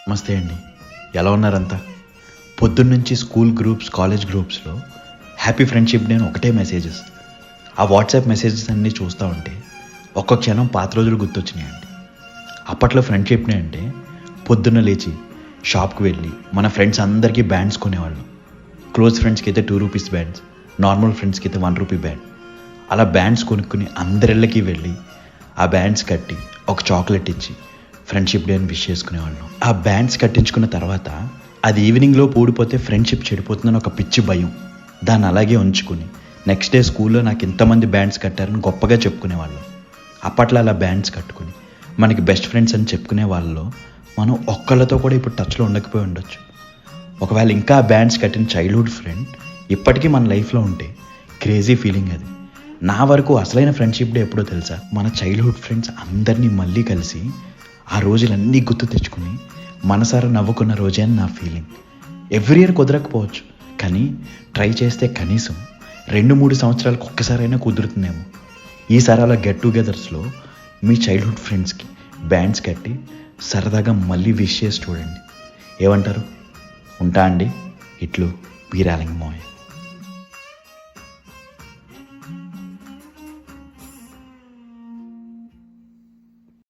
నమస్తే అండి. ఎలా ఉన్నారంతా? పొద్దున్నుంచి స్కూల్ గ్రూప్స్, కాలేజ్ గ్రూప్స్‌లో హ్యాపీ ఫ్రెండ్‌షిప్ డే అని ఒకటే మెసేజెస్. ఆ వాట్సాప్ మెసేజెస్ అన్నీ చూస్తూ ఉంటే ఒక్క క్షణం పాత రోజులు గుర్తొచ్చినాయండి. అప్పట్లో ఫ్రెండ్షిప్ డే అంటే పొద్దున్న లేచి షాప్‌కి వెళ్ళి మన ఫ్రెండ్స్ అందరికీ బ్యాండ్స్ కొనేవాళ్ళం. క్లోజ్ ఫ్రెండ్స్‌కి అయితే ₹2 బ్యాండ్స్, నార్మల్ ఫ్రెండ్స్‌కి అయితే ₹1 బ్యాండ్. అలా బ్యాండ్స్ కొనుక్కొని అందరిళ్ళకి వెళ్ళి ఆ బ్యాండ్స్ కట్టి ఒక చాక్లెట్ ఇచ్చి ఫ్రెండ్షిప్ డే అని విష్ చేసుకునేవాళ్ళం. ఆ బ్యాండ్స్ కట్టించుకున్న తర్వాత అది ఈవినింగ్లో పూడిపోతే ఫ్రెండ్షిప్ చెడిపోతుందని ఒక పిచ్చి భయం. దాన్ని అలాగే ఉంచుకుని నెక్స్ట్ డే స్కూల్లో నాకు ఇంతమంది బ్యాండ్స్ కట్టారని గొప్పగా చెప్పుకునేవాళ్ళం. అప్పట్లో అలా బ్యాండ్స్ కట్టుకుని మనకి బెస్ట్ ఫ్రెండ్స్ అని చెప్పుకునే వాళ్ళలో మనం ఒక్కళ్ళతో కూడా ఇప్పుడు టచ్లో ఉండకపోయి ఉండొచ్చు. ఒకవేళ ఇంకా ఆ బ్యాండ్స్ కట్టిన చైల్డ్హుడ్ ఫ్రెండ్ ఇప్పటికీ మన లైఫ్లో ఉంటే క్రేజీ ఫీలింగ్ అది. నా వరకు అసలైన ఫ్రెండ్షిప్ డే ఎప్పుడో తెలుసా? మన చైల్డ్హుడ్ ఫ్రెండ్స్ అందరినీ మళ్ళీ కలిసి ఆ రోజులన్నీ గుర్తు తెచ్చుకుని మనసారా నవ్వుకున్న రోజే అని నా ఫీలింగ్. ఎవ్రీ ఇయర్ కుదరకపోవచ్చు, కానీ ట్రై చేస్తే కనీసం 2-3 సంవత్సరాలకు ఒక్కసారైనా కుదురుతుందేమో. ఈసారి అలా గెట్ టుగెదర్స్లో మీ చైల్డ్హుడ్ ఫ్రెండ్స్కి బ్యాండ్స్ కట్టి సరదాగా మళ్ళీ విష్ చేసి చూడండి. ఏమంటారు? ఉంటా అండి. ఇట్లు వీరాలింగ మోయ్.